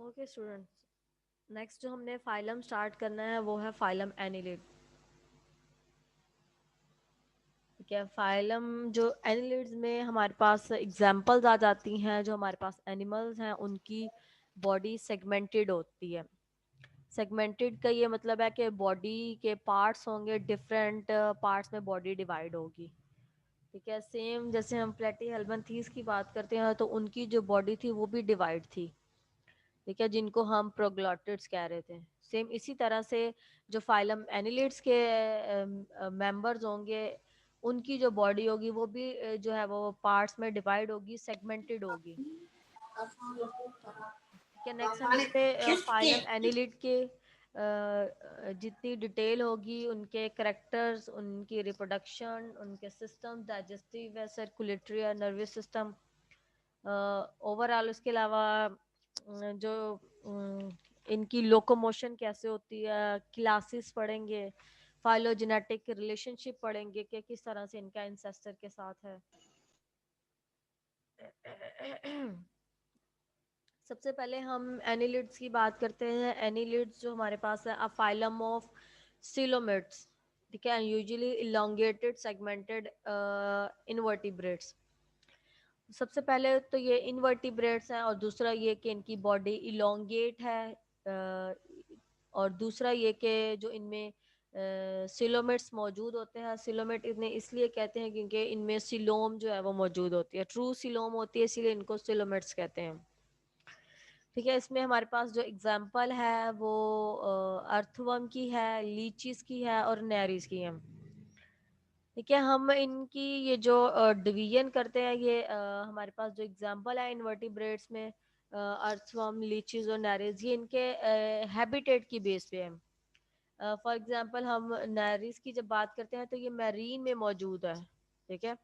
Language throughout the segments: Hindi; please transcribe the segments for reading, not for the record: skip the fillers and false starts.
ओके स्टूडेंट्स, नेक्स्ट जो हमने फाइलम स्टार्ट करना है वो है फाइलम एनिलिड। ठीक है, फाइलम जो एनिलिड्स में हमारे पास एग्जांपल्स आ जाती हैं। जो हमारे पास एनिमल्स हैं उनकी बॉडी सेगमेंटेड होती है। सेगमेंटेड का ये मतलब है कि बॉडी के पार्ट्स होंगे, डिफरेंट पार्ट्स में बॉडी डिवाइड होगी। ठीक है, सेम जैसे हम प्लेटी हेल्मंथीज की बात करते हैं तो उनकी जो बॉडी थी वो भी डिवाइड थी। ठीक है, जिनको हम प्रोग्लॉटिड्स कह रहे थे। सेम इसी तरह से जो फाइलम एनिलिड्स के मेंबर्स होंगे उनकी जो बॉडी होगी वो भी जो है वो पार्ट्स में डिवाइड होगी, सेगमेंटेड होगी। ठीक है, नेक्स्ट हम इसमें फाइलम एनिलिड के जितनी डिटेल होगी, उनके करेक्टर्स, उनकी रिप्रोडक्शन, उनके सिस्टम, डाइजेस्टिव है, सर्कुलेटरी है, नर्वस सिस्टम, ओवरऑल उसके अलावा जो इनकी लोकोमोशन कैसे होती है, क्लासेस पढ़ेंगे, फाइलोजेनेटिक रिलेशनशिप पढ़ेंगे कि किस तरह से इनका इंसेस्टर के साथ है। सबसे पहले हम एनिलिड्स की बात करते हैं। एनिलिड्स जो हमारे पास है, अ फाइलम ऑफ सिलोमिड्स। ठीक है, यूजुअली इलोंगेटेड सेगमेंटेड इनवर्टिब्रेट्स। सबसे पहले तो ये इनवर्टिब्रेट्स हैं, और दूसरा ये कि इनकी बॉडी इलोंगेट है, और दूसरा ये कि जो इनमें सिलोमेट्स मौजूद होते हैं। सिलोमेट इन्हें इसलिए कहते हैं क्योंकि इनमें सिलोम जो है वो मौजूद होती है, ट्रू सिलोम होती है, इसीलिए इनको सिलोमेट्स कहते हैं। ठीक है, इसमें हमारे पास जो एग्जाम्पल है वो अर्थवर्म की है, लीचीज की है और नेरीज की है। ठीक है, हम इनकी ये जो डिवीजन करते हैं, ये हमारे पास जो एग्जांपल है इनवर्टिब्रेट्स में, अर्थवर्म, लीचीज और नारीज, ये इनके हैबिटेट की बेस पे है। फॉर एग्जांपल हम नारीज की जब बात करते हैं तो ये मैरीन में मौजूद है। ठीक है,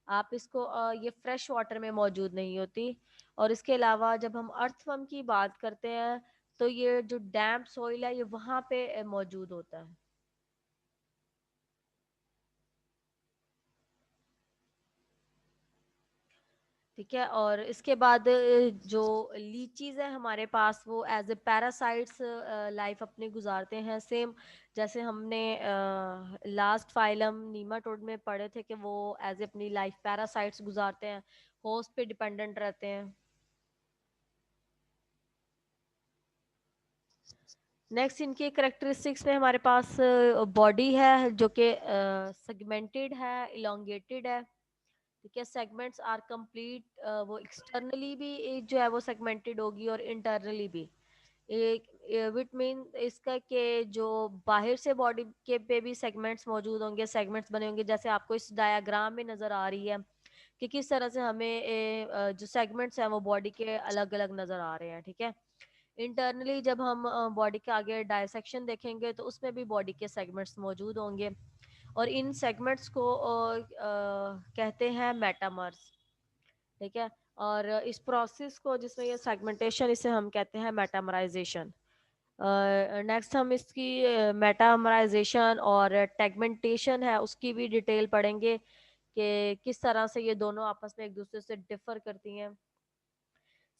आप इसको ये फ्रेश वाटर में मौजूद नहीं होती। और इसके अलावा जब हम अर्थवर्म की बात करते हैं तो ये जो डैम्प सॉइल है ये वहाँ पे मौजूद होता है। ठीक है, और इसके बाद जो लीचीज है हमारे पास वो एज ए पैरासाइट्स लाइफ अपनी गुजारते हैं। सेम जैसे हमने लास्ट फाइलम नीमाटोड में पढ़े थे कि वो एज ए अपनी लाइफ पैरासाइट्स गुजारते हैं, होस्ट पे डिपेंडेंट रहते हैं। नेक्स्ट इनके करेक्टरिस्टिक्स में हमारे पास बॉडी है जो कि सेगमेंटेड है, इलोंगेटेड है। ठीक है, सेगमेंट्स आर कंप्लीट, वो एक्सटर्नली भी जो है वो सेगमेंटेड होगी और इंटरनली भी। एक विट मीन इसका कि जो बाहर से बॉडी के पे भी सेगमेंट्स मौजूद होंगे, सेगमेंट्स बने होंगे, जैसे आपको इस डायग्राम में नजर आ रही है कि किस तरह से हमें जो सेगमेंट्स हैं वो बॉडी के अलग अलग नजर आ रहे हैं। ठीक है, इंटरनली जब हम बॉडी के आगे डायसेक्शन देखेंगे तो उसमें भी बॉडी के सेगमेंट्स मौजूद होंगे, और इन सेगमेंट्स को कहते हैं मेटामर्स। ठीक है, और इस प्रोसेस को जिसमें ये सेगमेंटेशन, इसे हम कहते हैं मेटामराइजेशन। नेक्स्ट हम इसकी मेटामराइजेशन और टेगमेंटेशन है उसकी भी डिटेल पढ़ेंगे कि किस तरह से ये दोनों आपस में एक दूसरे से डिफर करती हैं।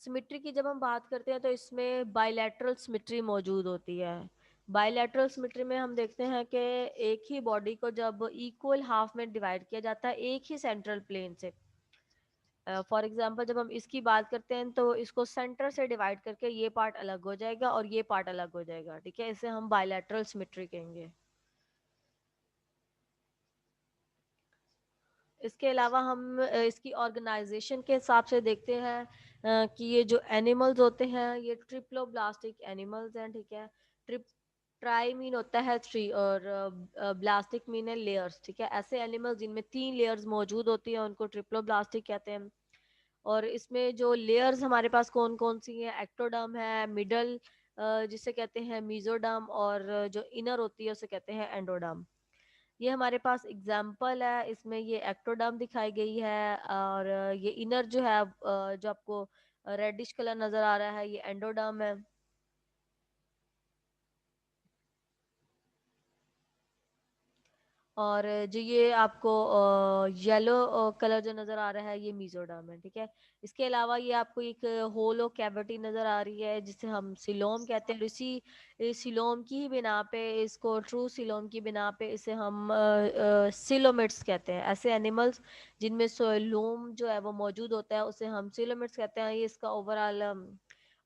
सिमिट्री की जब हम बात करते हैं तो इसमें बायलैटरल सिमिट्री मौजूद होती है। बायलैटरल सिमिट्री में हम देखते हैं कि एक ही बॉडी को जब इक्वल हाफ में डिवाइड किया जाता है एक ही सेंट्रल प्लेन से। फॉर एग्जांपल जब हम इसकी बात करते हैं तो इसको सेंटर से डिवाइड करके ये पार्ट अलग हो जाएगा और ये पार्ट अलग हो जाएगा। ठीक है, इसे हम बायलैटरल सिमिट्री कहेंगे। इसके अलावा हम इसकी ऑर्गेनाइजेशन के हिसाब से देखते हैं कि ये जो एनिमल्स होते हैं ये ट्रिप्लोब्लास्टिक एनिमल्स हैं। ठीक है, ट्रिप ट्राई मीन होता है थ्री, और ब्लास्टिक मीन है लेयर्स। ठीक है, ऐसे एनिमल्स जिनमें 3 लेयर्स मौजूद होती हैं उनको ट्रिप्लोब्लास्टिक कहते हैं। और इसमें जो लेयर्स हमारे पास कौन कौन सी हैं, एक्टोडर्म है, मिडल जिसे कहते हैं मीजोडर्म, और जो इनर होती है उसे कहते हैं एंडोडर्म। ये हमारे पास एग्जाम्पल है, इसमें ये एक्टोडर्म दिखाई गई है, और ये इनर जो है जो आपको रेडिश कलर नजर आ रहा है ये एंडोडर्म है। और जो ये आपको येलो कलर जो नज़र आ रहा है ये मीजोडर्म है, ठीक है। इसके अलावा ये आपको एक होलो कैविटी नज़र आ रही है जिसे हम सिलोम कहते हैं, और इसी सिलोम की ही बिना पे, इसको ट्रू सिलोम की बिना पे इसे हम सिलोमिड्स कहते हैं। ऐसे एनिमल्स जिनमें सिलोम जो है वो मौजूद होता है उसे हम सिलोमिड्स कहते हैं। ये इसका ओवरऑल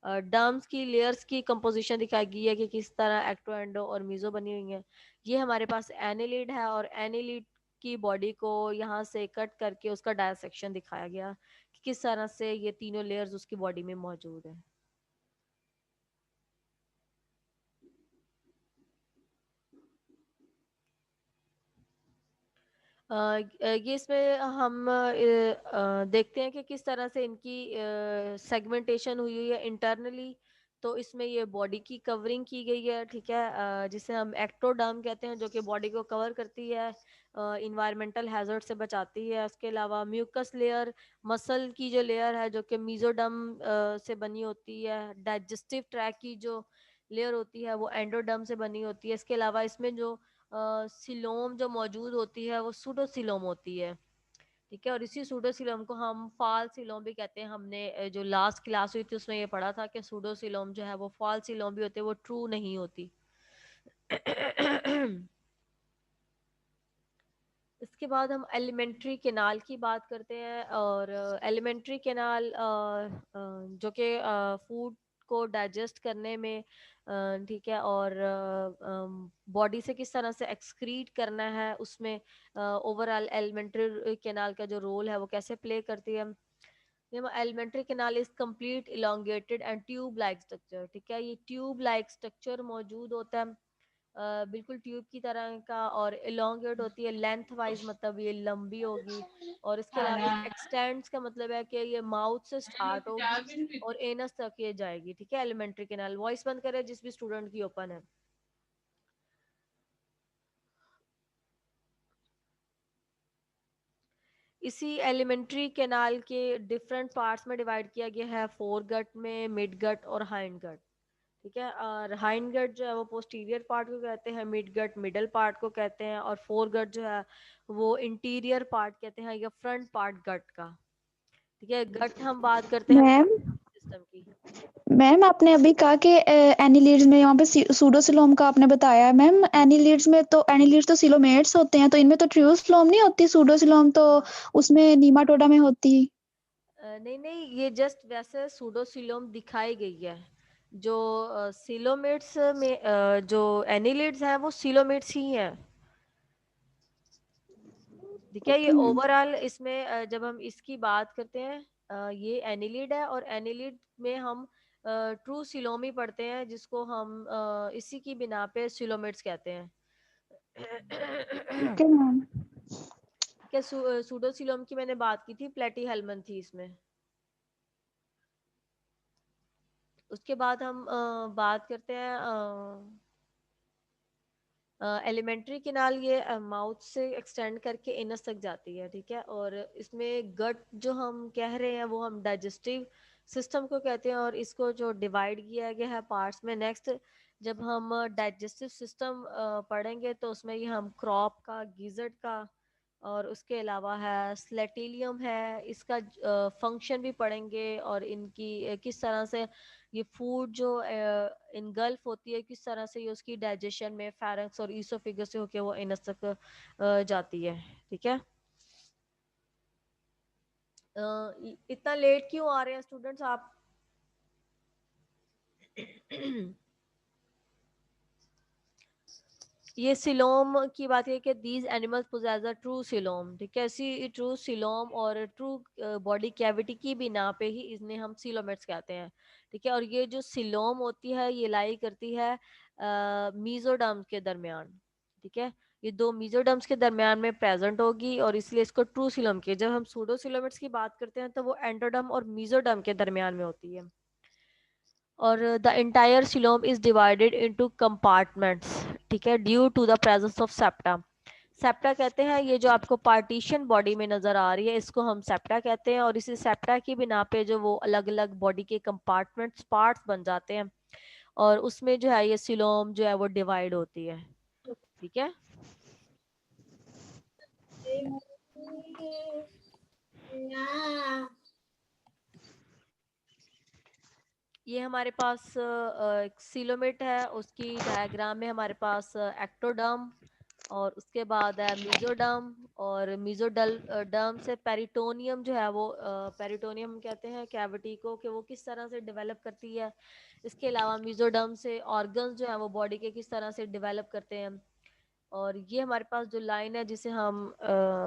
डर्म्स की लेयर्स की कंपोजिशन दिखाई गई है कि किस तरह एक्टो एंडो और मीजो बनी हुई है। ये हमारे पास एनिलिड है, और एनिलिड की बॉडी को यहाँ से कट करके उसका डायसेक्शन दिखाया गया कि किस तरह से ये तीनों लेयर्स उसकी बॉडी में मौजूद है। ये इसमें हम देखते हैं कि किस तरह से इनकी सेगमेंटेशन हुई हुई है इंटरनली। तो इसमें ये बॉडी की कवरिंग की गई है, ठीक है, जिसे हम एक्टोडर्म कहते हैं, जो कि बॉडी को कवर करती है, इन्वायरमेंटल हैजर्ड से बचाती है। उसके अलावा म्यूकस लेयर, मसल की जो लेयर है जो कि मीजोडर्म से बनी होती है। डाइजेस्टिव ट्रैक की जो लेयर होती है वो एंडोडर्म से बनी होती है। इसके अलावा इसमें जो सिलोम जो मौजूद होती है वो सूडोसिलोम होती है, ठीक है। और इसी सूडोसिलोम को हम फाल सिलोम भी कहते हैं। हमने जो लास्ट क्लास हुई थी उसमें ये पढ़ा था कि सूडोसिलोम जो है वो फाल सिलोम भी होते हैं, वो ट्रू नहीं होती। इसके बाद हम एलिमेंट्री कैनाल की बात करते हैं। और एलिमेंट्री कैनाल जो कि फूड को डाइजेस्ट करने में, ठीक है, और बॉडी से किस तरह से एक्सक्रीट करना है उसमें ओवरऑल एलिमेंट्री कैनाल का जो रोल है वो कैसे प्ले करती है। Alimentary canal is complete elongated and tube like structure, ठीक है। ये ट्यूब लाइक स्ट्रक्चर मौजूद होता है, बिल्कुल ट्यूब की तरह का, और इलोंगेट होती है लेंथ वाइज, मतलब ये लंबी होगी। और इसके अलावा ये एक्सटेंड्स का मतलब है कि ये माउथ से स्टार्ट होगी और एनस तक ये जाएगी, ठीक है। एलिमेंट्री कैनाल, वॉइस बंद करे जिस भी स्टूडेंट की ओपन है। इसी एलिमेंट्री कैनाल के डिफरेंट पार्ट्स में डिवाइड किया गया है, फोर गट में, मिड गट और हाइंड गट, ठीक है। और हाइंड गट जो है वो पोस्टीरियर पार्ट को कहते हैं, मिड गट मिडल पार्ट को कहते हैं, और फोर गट जो है वो इंटीरियर पार्ट कहते हैं या फ्रंट पार्ट गट का, ठीक है। गट हम बात करते हैं मैम सिस्टम की। मैम आपने अभी कहा कि एनिलीड्स में यहाँ पे सूडोसिलोम का आपने बताया है। मैम एनिलीड्स तो सिलोमेट्स होते हैं, तो इनमें तो ट्रियोस्लोम नहीं होती, सूडोसिलोम तो उसमें नीमाटोडा में होती। नहीं नहीं, ये जस्ट वैसे सूडोसिलोम दिखाई गई है। जो सिलोमेट्स में जो एनिलिड्स हैं वो सिलोमेट्स ही हैं, ठीक है। ये ओके मैम। ओवरऑल इसमें जब हम इसकी बात करते हैं, ये एनिलिड है, और एनिलिड में हम ट्रू सिलोमी पढ़ते हैं जिसको हम इसी की बिना पे सिलोमेट्स कहते हैं। Okay ma'am. क्या सूडोसिलोम की मैंने बात की थी, प्लेटी हेलमन थी इसमें। उसके बाद हम बात करते हैं एलिमेंट्री कैनाल, ये माउथ से एक्सटेंड करके एनस तक जाती है, ठीक है। और इसमें गट जो हम कह रहे हैं वो हम डाइजेस्टिव सिस्टम को कहते हैं, और इसको जो डिवाइड किया गया है पार्ट्स में। नेक्स्ट जब हम डाइजेस्टिव सिस्टम पढ़ेंगे तो उसमें ये हम क्रॉप का, गिजर्ट का, और उसके अलावा है स्लेटिलियम है, इसका फंक्शन भी पढ़ेंगे, और इनकी किस तरह से ये फूड जो इनगल्फ होती है, किस तरह से ये उसकी डाइजेशन में फेरेंक्स और ईसोफेगस से होके वो एनस तक जाती है, ठीक है। इतना लेट क्यों आ रहे हैं स्टूडेंट्स आप? ये सिलोम की बात है कि these animals possess a true coelom, ठीक है। इसी ट्रू सिलोम और ट्रू बॉडी कैविटी की बिना पे ही इन्हें हम सिलोमेट्स कहते हैं, ठीक है। और ये जो सिलोम होती है ये लाई करती है मीजोडर्म्स के दरमियान, ठीक है। ये दो मीजोडर्म्स के दरमियान में प्रेजेंट होगी, और इसलिए इसको ट्रू सिलोम की, जब हम सूडोसिलोमेट्स की बात करते हैं तो वो एंडोडर्म और मीजोडर्म के दरमियान में होती है। और the entire coelom is divided into compartments, ठीक है, due to the presence of septa. Septa कहते हैं ये जो आपको पार्टीशन बॉडी में नजर आ रही है इसको हम सेप्टा कहते हैं, और इसी सेप्टा की बिना पे जो वो अलग अलग बॉडी के कंपार्टमेंट्स पार्ट्स बन जाते हैं, और उसमें जो है ये सिलोम जो है वो डिवाइड होती है, ठीक है। ये हमारे पास एक सीलोमेट है, उसकी डायग्राम में हमारे पास एक्टोडर्म और उसके बाद है मीजोडर्म, और मीजोडल डर्म से पेरिटोनियम जो है वो पेरिटोनियम कहते हैं कैविटी को, कि वो किस तरह से डेवलप करती है। इसके अलावा मीजोडर्म से ऑर्गन्स जो है वो बॉडी के किस तरह से डेवलप करते हैं। और ये हमारे पास जो लाइन है जिसे हम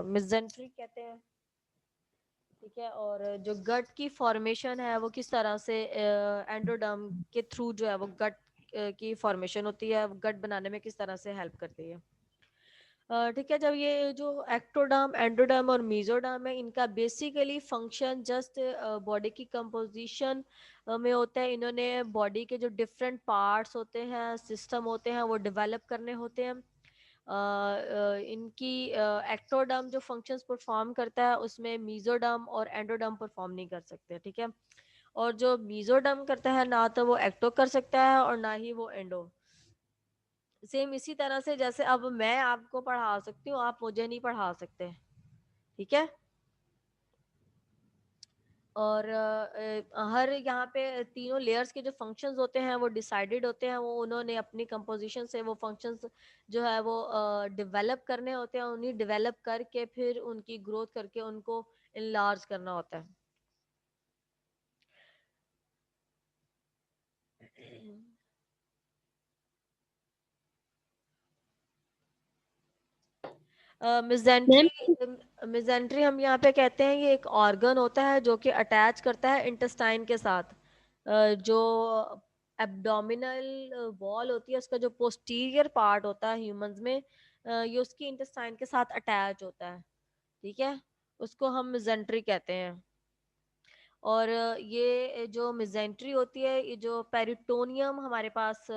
मिजेंट्री कहते हैं, ठीक है। और जो गट की फॉर्मेशन है वो किस तरह से एंडोडर्म के थ्रू जो है वो गट की फॉर्मेशन होती है, गट बनाने में किस तरह से हेल्प करती है। ठीक है। जब ये जो एक्टोडर्म, एंडोडर्म और मीजोडर्म है, इनका बेसिकली फंक्शन जस्ट बॉडी की कंपोजिशन में होता है। इन्होंने बॉडी के जो डिफरेंट पार्ट्स होते हैं, सिस्टम होते हैं, वो डेवलप करने होते हैं। इनकी एक्टोडर्म जो फंक्शंस परफॉर्म करता है उसमें मीजोडर्म और एंडोडर्म परफॉर्म नहीं कर सकते, ठीक है। और जो मीजोडर्म करता है ना तो वो एक्टो कर सकता है और ना ही वो एंडो। सेम इसी तरह से जैसे अब मैं आपको पढ़ा सकती हूँ, आप मुझे नहीं पढ़ा सकते, ठीक है। और हर यहाँ पे तीनों लेयर्स के जो फंक्शंस होते हैं वो डिसाइडेड होते हैं, वो उन्होंने अपनी कंपोजिशन से वो फंक्शंस जो है वो डेवलप करने होते हैं। उन्हें डेवलप करके फिर उनकी ग्रोथ करके उनको इनलार्ज करना होता है। मैम मिजेंट्री, मिजेंट्री हम यहाँ पे कहते हैं ये एक ऑर्गन होता है जो कि अटैच करता है इंटेस्टाइन के साथ। जो एब्डोमिनल वॉल होती है, उसका जो पोस्टीरियर पार्ट होता है ह्यूमंस में, ये उसकी इंटेस्टाइन के साथ अटैच होता है, ठीक है। उसको हम मिजेंट्री कहते हैं। और ये जो मिजेंट्री होती है, ये जो पेरिटोनियम हमारे पास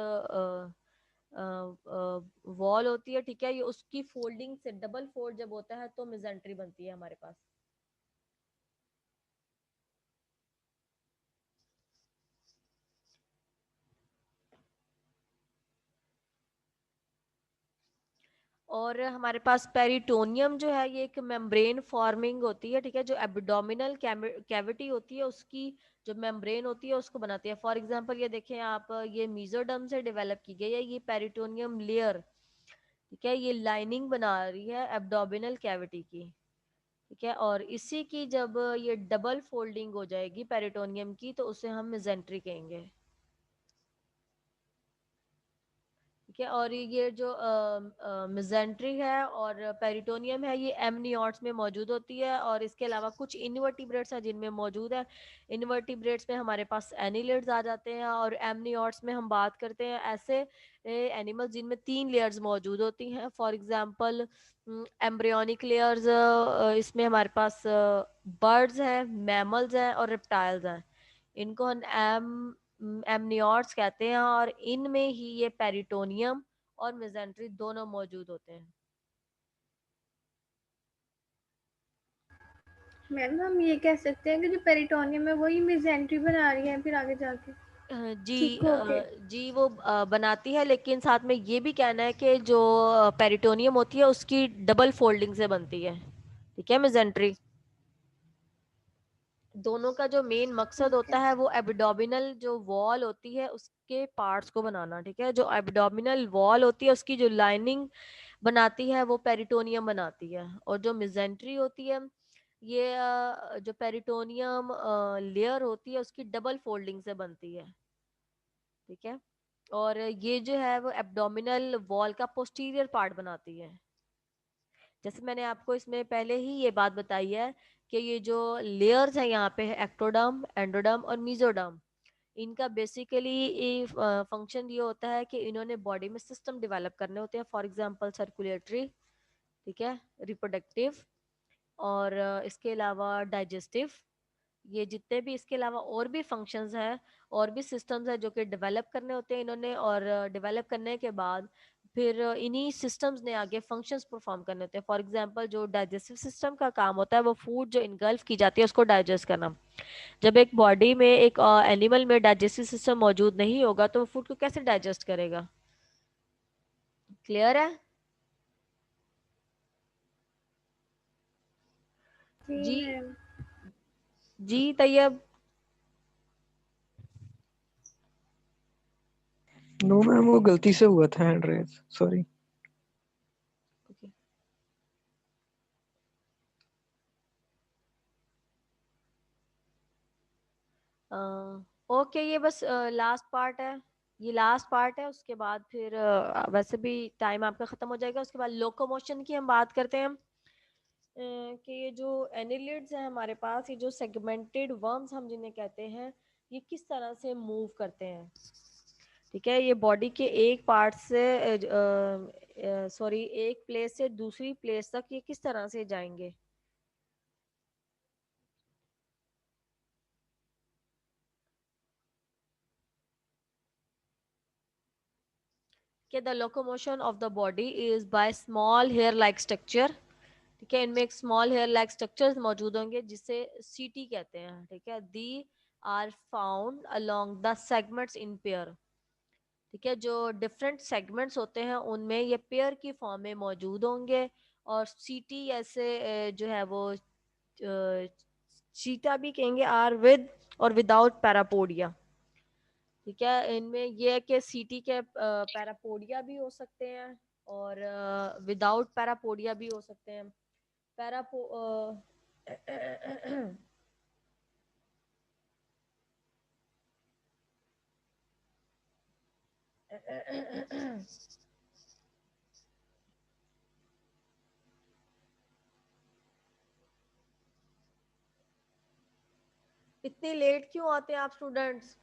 वॉल होती है, ठीक है, ये उसकी फोल्डिंग से डबल फोल्ड जब होता है तो मिजेंट्री बनती है हमारे पास। और हमारे पास पेरिटोनियम जो है ये एक मेम्ब्रेन फॉर्मिंग होती है, ठीक है। जो एब्डोमिनल कैविटी होती है उसकी जो मेम्ब्रेन होती है उसको बनाती है। फॉर एग्जांपल ये देखें आप, ये मीजोडर्म से डेवलप की गई है ये पेरिटोनियम लेयर, ठीक है। ये लाइनिंग बना रही है एब्डोमिनल कैविटी की, ठीक है। और इसी की जब ये डबल फोल्डिंग हो जाएगी पेरिटोनियम की तो उसे हम मेजेंट्री कहेंगे, ठीक है। और ये जो मेजेंट्री है और पेरिटोनियम है ये एमनियोट्स में मौजूद होती है। और इसके अलावा कुछ इनवर्टिब्रेट्स हैं जिनमें मौजूद है। इनवर्टिब्रेट्स में हमारे पास एनिलिड्स आ जाते हैं, और एमनियोट्स में हम बात करते हैं ऐसे एनिमल्स जिनमें 3 लेयर्स मौजूद होती हैं। फॉर एग्जांपल एम्ब्रियोनिक लेयर्स, इसमें हमारे पास बर्ड्स हैं, मैमल्स हैं और रेप्टाइल्स हैं। इनको हम एमनियोट्स कहते हैं, और इनमें ही ये पेरिटोनियम और मेजेंट्री दोनों मौजूद होते हैं। मैम हम ये कह सकते हैं कि जो पेरिटोनियम है वही मेजेंट्री बना रही है फिर आगे जाके जी थिक होके। जी वो बनाती है, लेकिन साथ में ये भी कहना है कि जो पेरिटोनियम होती है उसकी डबल फोल्डिंग से बनती है, ठीक है, मेजेंट्री। दोनों का जो मेन मकसद ओके। होता है वो एब्डोमिनल जो वॉल होती है उसके पार्ट्स को बनाना, ठीक है। जो एब्डोमिनल वॉल होती है उसकी जो लाइनिंग बनाती है वो पेरिटोनियम बनाती है। और जो मिजेंट्री होती है ये जो पेरिटोनियम लेयर होती है उसकी डबल फोल्डिंग से बनती है, ठीक है। और ये जो है वो एब्डोमिनल वॉल का पोस्टीरियर पार्ट बनाती है। जैसे मैंने आपको इसमें पहले ही ये बात बताई है कि ये जो लेयर्स हैं यहाँ पे एक्टोडर्म, एंडोडर्म और मीजोडर्म, इनका बेसिकली फंक्शन ये होता है कि इन्होंने बॉडी में सिस्टम डेवलप करने होते हैं। फॉर एग्जांपल सर्कुलेटरी, ठीक है, रिप्रोडक्टिव, और इसके अलावा डाइजेस्टिव। ये जितने भी इसके अलावा और भी फंक्शंस हैं और भी सिस्टम्स हैं जो कि डेवलप करने होते हैं इन्होंने, और डेवलप करने के बाद फिर इन्हीं सिस्टम्स ने आगे फंक्शंस परफॉर्म करने होते हैं। फॉर एग्जांपल जो डाइजेस्टिव सिस्टम का काम होता है वो फूड जो इनगल्फ की जाती है उसको डाइजेस्ट करना। जब एक बॉडी में एक एनिमल में डाइजेस्टिव सिस्टम मौजूद नहीं होगा तो वो फूड को कैसे डाइजेस्ट करेगा? क्लियर है? जी मैम। जी तैयब। नो मैम, वो गलती से हुआ था hand raise, sorry. Okay okay, ये बस लास्ट पार्ट है, ये लास्ट पार्ट है। उसके बाद फिर वैसे भी टाइम आपका ख़त्म हो जाएगा। उसके बाद लोकोमोशन की हम बात करते हैं कि ये जो एनिलिड्स हैं हमारे पास, ये जो सेगमेंटेड वर्म्स हम जिन्हें कहते हैं, ये किस तरह से मूव करते हैं। ठीक है, ये बॉडी के एक पार्ट से सॉरी एक प्लेस से दूसरी प्लेस तक ये किस तरह से जाएंगे। कि the locomotion of the body is by small hair like structure. ठीक है, इनमें एक स्मॉल हेयर लाइक स्ट्रक्चर्स मौजूद होंगे जिसे सीटी कहते हैं। ठीक है, they are found along the segments in pair. ठीक है, जो डिफरेंट सेगमेंट्स होते हैं उनमें ये पेयर की फॉर्म में मौजूद होंगे। और सीटी ऐसे जो है वो चीटा भी कहेंगे, आर विद और विदाउट पैरापोडिया। ठीक है, इनमें ये है कि सीटी के पैरापोडिया भी हो सकते हैं और विदाउट पैरापोडिया भी हो सकते हैं। पैरापो इतनी लेट क्यों आते हैं आप स्टूडेंट्स?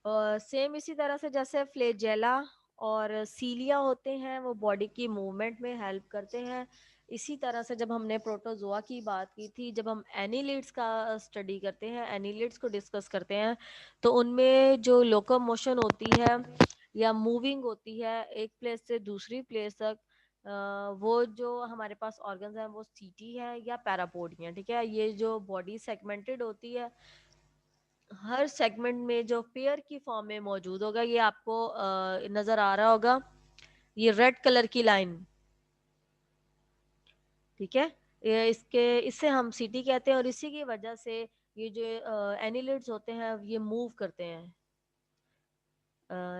सेम इसी तरह से जैसे फ्लेजेला और सीलिया होते हैं, वो बॉडी की मूवमेंट में हेल्प करते हैं। इसी तरह से जब हमने प्रोटोजोआ की बात की थी, जब हम एनिलिड्स का स्टडी करते हैं, एनिलिड्स को डिस्कस करते हैं, तो उनमें जो लोकोमोशन होती है या मूविंग होती है एक प्लेस से दूसरी प्लेस तक, वो जो हमारे पास ऑर्गन्स हैं वो सीटी है या पैरापोडिया। ठीक है, ये जो बॉडी सेगमेंटेड होती है, हर सेगमेंट में जो पेयर की फॉर्म में मौजूद होगा, ये आपको नजर आ रहा होगा, ये रेड कलर की लाइन। ठीक है, ये इससे हम सिटी कहते हैं और इसी की वजह से ये जो एनिलिड्स होते हैं ये मूव करते हैं।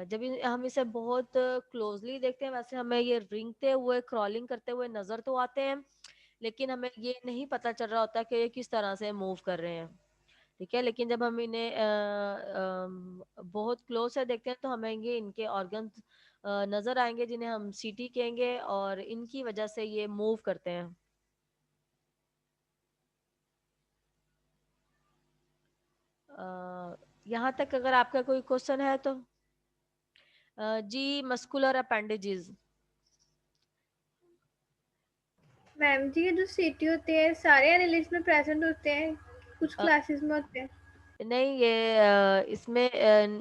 जब हम इसे बहुत क्लोजली देखते हैं, वैसे हमें ये रिंगते हुए क्रॉलिंग करते हुए नजर तो आते हैं, लेकिन हमें ये नहीं पता चल रहा होता कि ये किस तरह से मूव कर रहे हैं। ठीक है, लेकिन जब हम इन्हें बहुत क्लोज से देखते हैं तो हमें ये इनके ऑर्गन्स नजर आएंगे जिन्हें हम सीटी कहेंगे और इनकी वजह से ये मूव करते हैं। यहाँ तक अगर आपका कोई क्वेश्चन है तो जी मस्कुलर अपेंडेजेस। मैम जी, ये जो सीटी होते हैं सारे एनालिस्ट में प्रेजेंट होते हैं, कुछ क्लासेस में होते हैं? नहीं, ये इसमें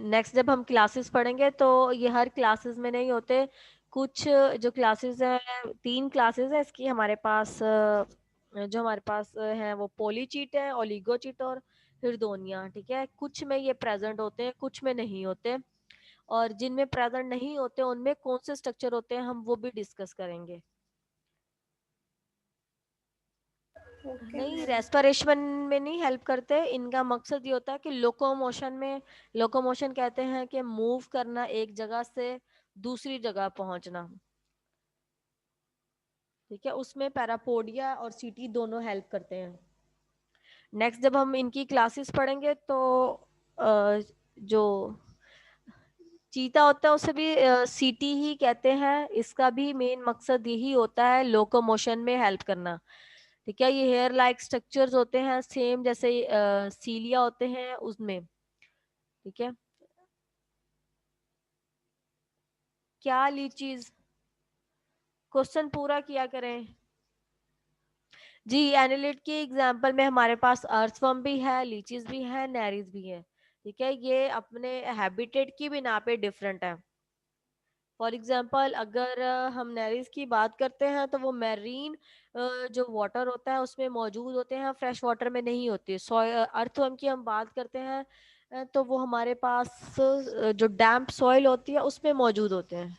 नेक्स्ट जब हम क्लासेस पढ़ेंगे तो ये हर क्लासेस में नहीं होते। कुछ जो क्लासेस हैं, 3 क्लासेस है इसकी हमारे पास, जो हमारे पास है वो पोलीचीट है, ओलिगोचीट और हिरदोनिया। ठीक है, कुछ में ये प्रेजेंट होते हैं, कुछ में नहीं होते। और जिनमें प्रेजेंट नहीं होते उनमें कौन से स्ट्रक्चर होते हैं हम वो भी डिस्कस करेंगे। ओके नहीं, मैम। रेस्पिरेशन में नहीं हेल्प करते। इनका मकसद ये होता है कि लोकोमोशन में, लोकोमोशन कहते हैं कि मूव करना, एक जगह से दूसरी जगह पहुंचना। ठीक है, उसमें पैरापोडिया और सीटी दोनों हेल्प करते हैं। नेक्स्ट जब हम इनकी क्लासेस पढ़ेंगे तो जो चीता होता है उसे भी सीटी ही कहते हैं। इसका भी मेन मकसद यही होता है लोकोमोशन में हेल्प करना। ठीक है, ये हेयर लाइक स्ट्रक्चर्स होते हैं सेम जैसे सीलिया होते हैं उसमें। ठीक है, क्या लीचीज, क्वेश्चन पूरा किया करें। जी, एनिलिड की एग्जांपल में हमारे पास अर्थवर्म भी है, लीचीज भी है, नेरीज भी है। ठीक है, ये अपने हैबिटेट की बिना पे डिफरेंट है। फॉर एग्जांपल अगर हम नेरीज की बात करते हैं तो वो मैरीन जो वाटर होता है उसमें मौजूद होते हैं, फ्रेश वाटर में नहीं होते। अर्थवर्म की हम बात करते हैं तो वो हमारे पास जो डैम्प सॉइल होती है उसमें मौजूद होते हैं।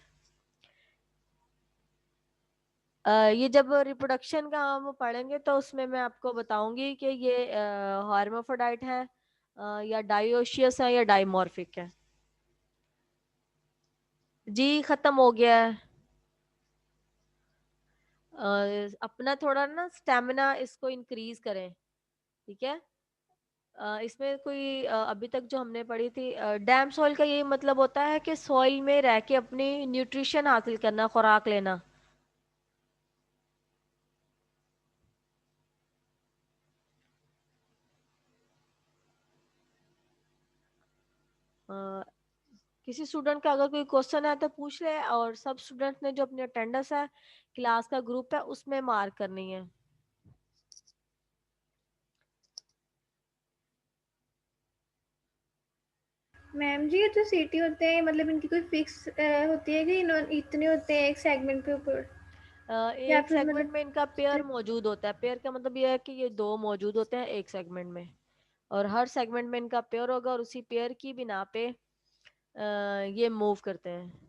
ये जब रिप्रोडक्शन का हम पढ़ेंगे तो उसमें मैं आपको बताऊंगी कि ये हार्माफ्रोडाइट है या डायोशियस है या डाइमॉर्फिक है। जी खत्म हो गया है। अपना थोड़ा ना स्टेमिना इसको इंक्रीज करें, ठीक है। इसमें कोई अभी तक जो हमने पढ़ी थी डैम सॉइल का ये मतलब होता है कि सॉइल में रह के अपनी न्यूट्रिशन हासिल करना, खुराक लेना। अ, किसी स्टूडेंट का अगर कोई क्वेश्चन है तो पूछ ले, और सब स्टूडेंट ने जो अपनी अटेंडेंस है क्लास का ग्रुप है उसमें मार्क करनी है। मैम जी ये जो सीटी होते हैं मतलब इनकी कोई फिक्स होती है कि इतने होते हैं एक सेगमेंट के ऊपर, या एक फिर सेगमेंट मतलब में इनका पेयर मौजूद होता है। पेयर का मतलब ये है कि ये दो मौजूद होते हैं एक सेगमेंट में, और हर सेगमेंट में इनका पेयर होगा और उसी पेयर की बिना पे ये मूव करते हैं।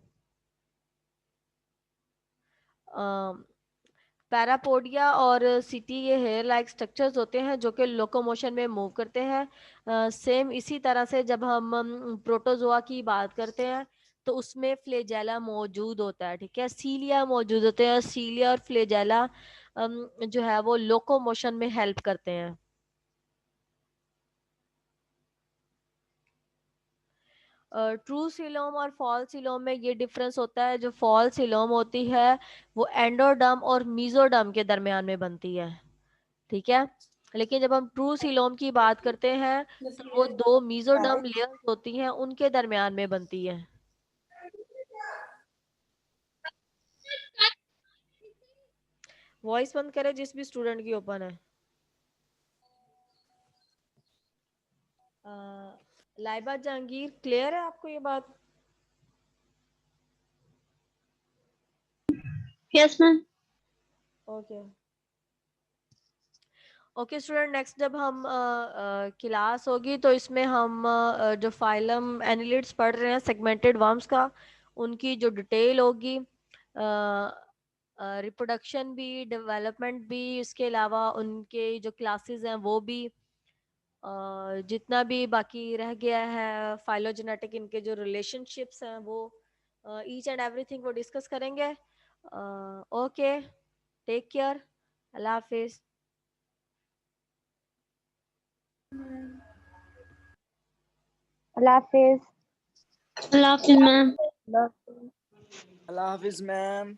पैरापोडिया और सीटी ये हेयर लाइक स्ट्रक्चर्स होते हैं जो कि लोकोमोशन में मूव करते हैं। सेम इसी तरह से जब हम प्रोटोजोआ की बात करते हैं तो उसमें फ्लेजेला मौजूद होता है, ठीक है। सीलिया मौजूद होते हैं। सीलिया और फ्लेजेला जो है वो लोकोमोशन में हेल्प करते हैं। ट्रू सिलोम और फॉल सिलोम में ये डिफरेंस होता है। जो फॉल सिलोम होती है वो एंडोडर्म और मीजोडर्म के दरमियान में बनती है, ठीक है। लेकिन जब हम ट्रू सिलोम की बात करते हैं तो वो दो मीजोडर्म लेयर्स होती हैं उनके दरमियान में बनती है। वॉइस बंद करें जिस भी स्टूडेंट की ओपन है। लाइबा जहांगीर, क्लियर है आपको ये बात? Yes ma'am. Okay okay student, next जब हम क्लास होगी तो इसमें हम जो फाइलम एनिलिड्स पढ़ रहे हैं सेगमेंटेड वर्म्स का, उनकी जो डिटेल होगी, रिप्रोडक्शन भी, डेवलपमेंट भी, इसके अलावा उनके जो क्लासेस हैं वो भी, जितना भी बाकी रह गया है फाइलोजेनेटिक इनके जो रिलेशनशिप्स हैं वो ईच एंड एवरीथिंग वो डिस्कस करेंगे। ओके, टेक केयर, अल्लाह हाफिज। अल्लाह हाफिज। अल्लाह हाफिज मैम। अल्लाह हाफिज मैम।